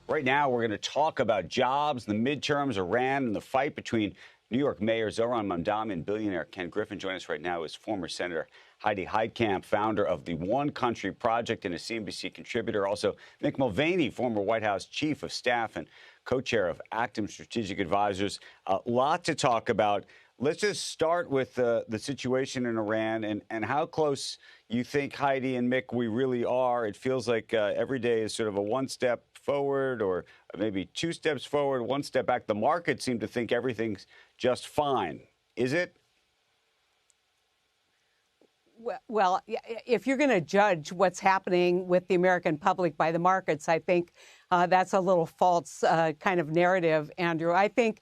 Right now, we're going to talk about jobs, the midterms, Iran, and the fight between New York Mayor Zohran Mamdani and billionaire Ken Griffin. Joining us right now is former Senator Heidi Heitkamp, founder of the One Country Project and a CNBC contributor. Also, Mick Mulvaney, former White House chief of staff and co-chair of Active Strategic Advisors. A lot to talk about. Let's just start with the situation in Iran and how close you think, Heidi and Mick, we really are. It feels like every day is sort of a one step forward or maybe two steps forward, one step back. The market seemed to think everything's just fine. Is it? Well, if you're going to judge what's happening with the American public by the markets, I think that's a little false kind of narrative, Andrew. I think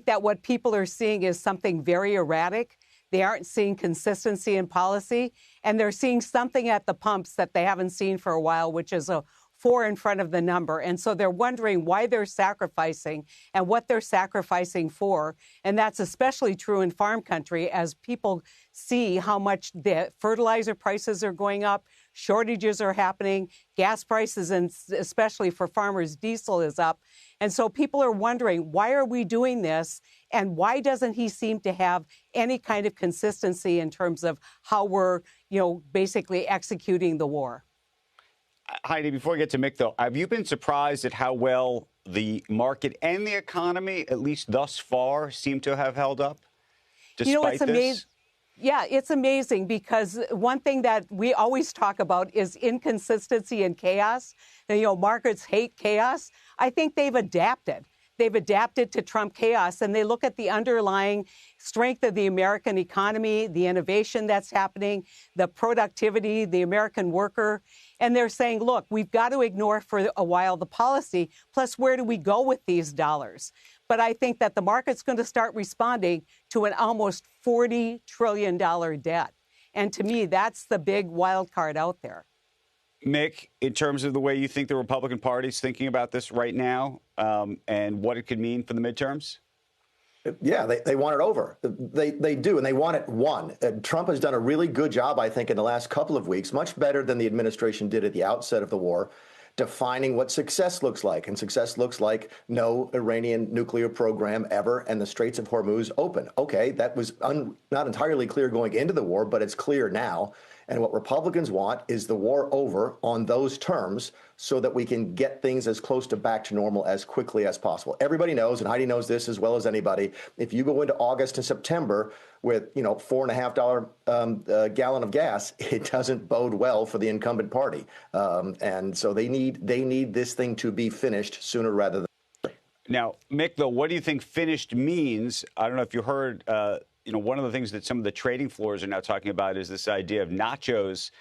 that what people are seeing is something very erratic. They aren't seeing consistency in policy, and they're seeing something at the pumps that they haven't seen for a while, which is a 4 in front of the number. And so they're wondering why they're sacrificing and what they're sacrificing for. And that's especially true in farm country as people see how much the fertilizer prices are going up, shortages are happening, gas prices, and especially for farmers, diesel is up. And so people are wondering, why are we doing this? And why doesn't he seem to have any kind of consistency in terms of how we're, basically executing the war? Heidi, before we get to Mick, though, have you been surprised at how well the market and the economy, at least thus far, seem to have held up despite it's amazing. Yeah, it's amazing because one thing that we always talk about is inconsistency and chaos. Markets hate chaos. I think they've adapted. They've adapted to Trump chaos, and they look at the underlying strength of the American economy, the innovation that's happening, the productivity, the American worker. And they're saying, look, we've got to ignore for a while the policy, plus where do we go with these dollars? But I think that the market's going to start responding to an almost $40 trillion debt. And to me, that's the big wild card out there. Mick, in terms of the way you think the Republican Party is thinking about this right now and what it could mean for the midterms? Yeah, they want it over. They do, and they want it won. Trump has done a really good job, I think, in the last couple of weeks, much better than the administration did at the outset of the war, defining what success looks like. And success looks like no Iranian nuclear program ever and the Straits of Hormuz open. OK, that was not entirely clear going into the war, but it's clear now. And what Republicans want is the war over on those terms so that we can get things as close to back to normal as quickly as possible. Everybody knows, and Heidi knows this as well as anybody, if you go into August and September with, $4.50 gallon of gas, it doesn't bode well for the incumbent party. And so they need this thing to be finished sooner rather than later. Now, Mick, though, what do you think finished means? I don't know if you heard one of the things that some of the trading floors are now talking about is this idea of nachos,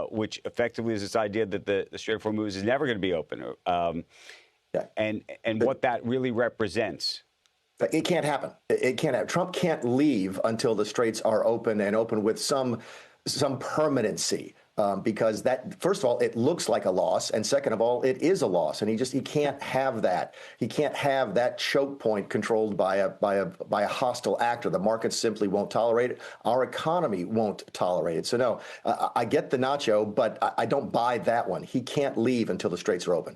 which effectively is this idea that the Strait of Hormuz is never going to be open, and what that really represents. It can't happen. It can't happen. Trump can't leave until the straits are open and open with some permanency. Because that, first of all, it looks like a loss, and second of all, it is a loss, and he can't have that. He can't have that choke point controlled by a hostile actor. The market simply won't tolerate it. Our economy won't tolerate it. So no, I get the nacho, but I don't buy that one. He can't leave until the straits are open.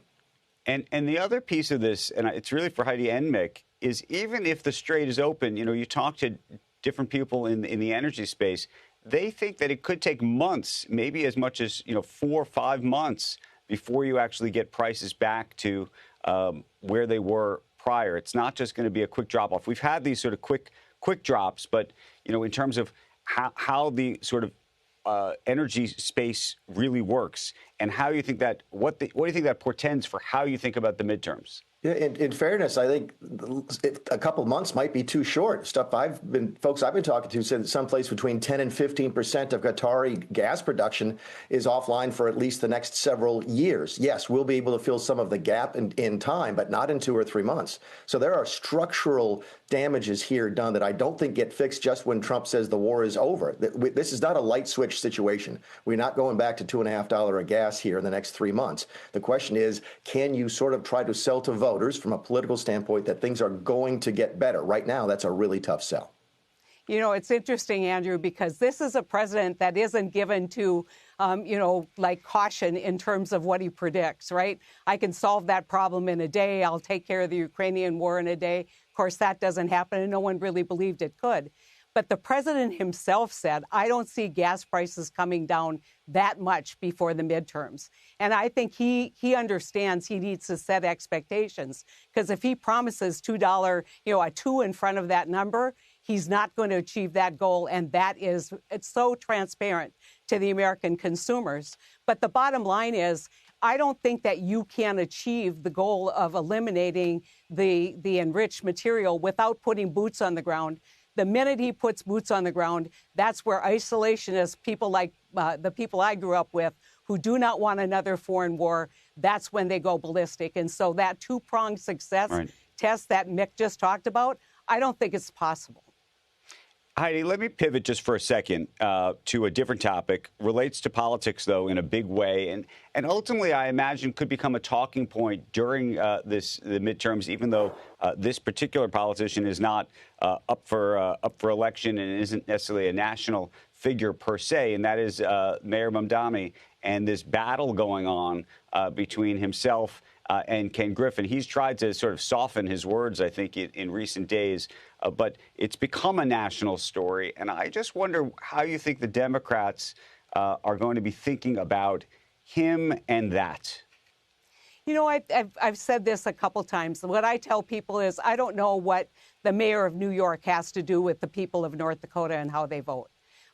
And the other piece of this, and it's really for Heidi and Mick, is even if the strait is open, you talk to different people in the energy space. They think that it could take months, maybe as much as 4 or 5 months before you actually get prices back to where they were prior. It's not just going to be a quick drop off. We've had these sort of quick drops, but in terms of how the sort of energy space really works and how you think that what do you think that portends for how you think about the midterms? Yeah, in fairness, I think a couple of months might be too short. Folks I've been talking to said that someplace between 10 and 15% of Qatari gas production is offline for at least the next several years. Yes, we'll be able to fill some of the gap in time, but not in 2 or 3 months. So there are structural damages here done that I don't think get fixed just when Trump says the war is over. This is not a light switch situation. We're not going back to $2.50 a gas here in the next 3 months. The question is, can you sort of try to sell to voters from a political standpoint that things are going to get better? Right now, that's a really tough sell. It's interesting, Andrew, because this is a president that isn't given to like caution in terms of what he predicts, right? I can solve that problem in a day. I'll take care of the Ukrainian war in a day. Of course, that doesn't happen, and no one really believed it could. But the president himself said, I don't see gas prices coming down that much before the midterms. And I think he understands he needs to set expectations, because if he promises $2, a 2 in front of that number, he's not going to achieve that goal. And it's so transparent to the American consumers. But the bottom line is, I don't think that you can achieve the goal of eliminating the enriched material without putting boots on the ground. The minute he puts boots on the ground, that's where isolationists, people like the people I grew up with, who do not want another foreign war, that's when they go ballistic. And so that two-pronged success test that Mick just talked about, I don't think it's possible. Heidi, let me pivot just for a second to a different topic. Relates to politics, though, in a big way, and ultimately, I imagine, could become a talking point during the midterms, even though this particular politician is not up for election and isn't necessarily a national figure per se, and that is Mayor Mamdani and this battle going on between himself and Ken Griffin. He's tried to sort of soften his words, I think, in recent days, but it's become a national story. And I just wonder how you think the Democrats are going to be thinking about him and that. I've said this a couple times. What I tell people is I don't know what the mayor of New York has to do with the people of North Dakota and how they vote.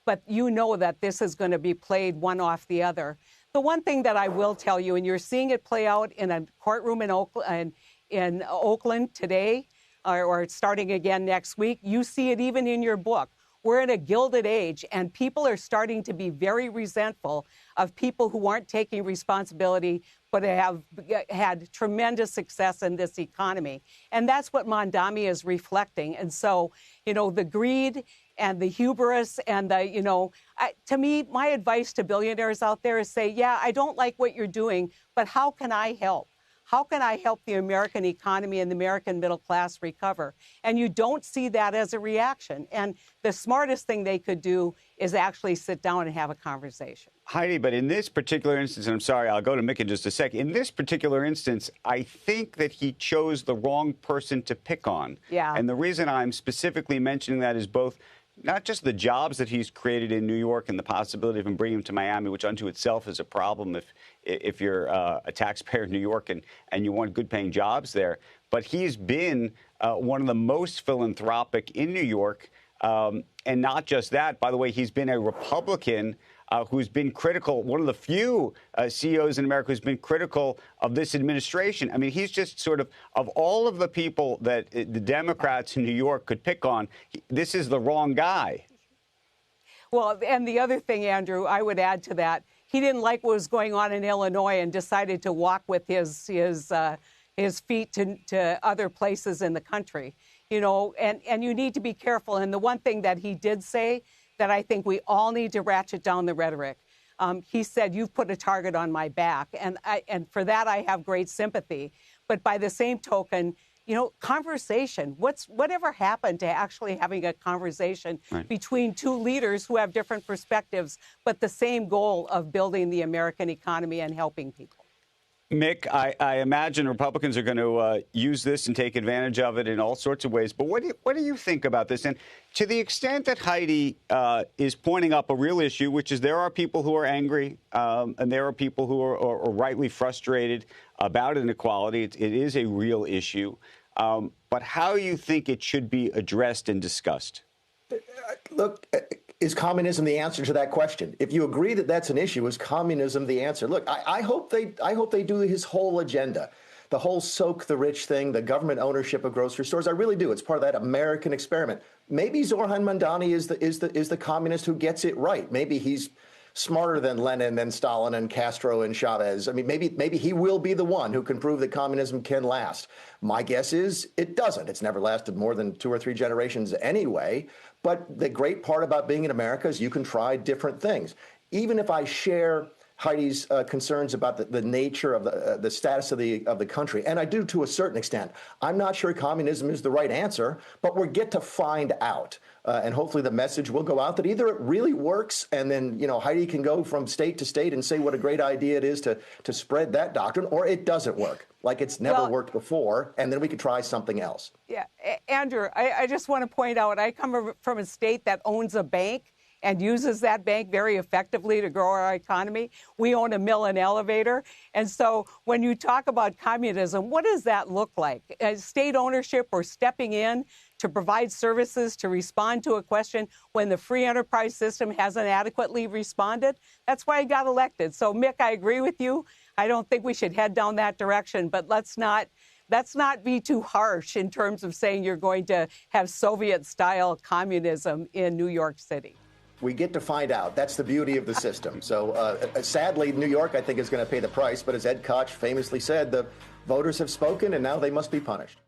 But you know that this is going to be played one off the other. The one thing that I will tell you, and you're seeing it play out in a courtroom in Oakland today, or starting again next week, you see it even in your book. We're in a gilded age, and people are starting to be very resentful of people who aren't taking responsibility, but have had tremendous success in this economy. And that's what Mamdani is reflecting. And so, the greed and the hubris and to me, my advice to billionaires out there is say, yeah, I don't like what you're doing, but how can I help? How can I help the American economy and the American middle class recover? And you don't see that as a reaction. And the smartest thing they could do is actually sit down and have a conversation. Heidi, but in this particular instance, and I'm sorry, I'll go to Mick in just a second. In this particular instance, I think that he chose the wrong person to pick on. Yeah. And the reason I'm specifically mentioning that is both not just the jobs that he's created in New York and the possibility of him bringing him to Miami, which unto itself is a problem if you're a taxpayer in New York and you want good-paying jobs there. But he's been one of the most philanthropic in New York. And not just that, by the way, he's been a Republican who's been critical, one of the few CEOs in America who's been critical of this administration. I mean, he's just sort of all of the people that the Democrats in New York could pick on, this is the wrong guy. Well, and the other thing, Andrew, I would add to that, he didn't like what was going on in Illinois and decided to walk with his feet to other places in the country. And you need to be careful. And the one thing that he did say that I think we all need to ratchet down the rhetoric. He said, you've put a target on my back. And for that, I have great sympathy. But by the same token, conversation. Whatever happened to actually having a conversation between two leaders who have different perspectives, but the same goal of building the American economy and helping people? Mick, I imagine Republicans are going to use this and take advantage of it in all sorts of ways. But what do you think about this? And to the extent that Heidi is pointing up a real issue, which is there are people who are angry and there are people who are rightly frustrated about inequality. It is a real issue. But how do you think it should be addressed and discussed? Look, is communism the answer to that question? If you agree that that's an issue, is communism the answer? Look, I hope they do his whole agenda, the whole soak the rich thing, the government ownership of grocery stores. I really do. It's part of that American experiment. Maybe Zoran Mamdani is the communist who gets it right. Maybe he's smarter than Lenin and Stalin and Castro and Chavez. I mean, maybe he will be the one who can prove that communism can last. My guess is it doesn't. It's never lasted more than 2 or 3 generations anyway. But the great part about being in America is you can try different things. Even if I share Heidi's concerns about the nature of the status of the country, and I do to a certain extent. I'm not sure communism is the right answer, but we'll get to find out. And hopefully the message will go out that either it really works, and then Heidi can go from state to state and say what a great idea it is to spread that doctrine, or it doesn't work, like it's never worked before, and then we could try something else. Yeah, Andrew, I just want to point out, I come from a state that owns a bank and uses that bank very effectively to grow our economy. We own a mill and elevator. And so when you talk about communism, what does that look like? State ownership or stepping in to provide services to respond to a question when the free enterprise system hasn't adequately responded? That's why I got elected. So, Mick, I agree with you. I don't think we should head down that direction, but let's not be too harsh in terms of saying you're going to have Soviet-style communism in New York City. We get to find out. That's the beauty of the system. So sadly, New York, I think, is going to pay the price. But as Ed Koch famously said, the voters have spoken, and now they must be punished.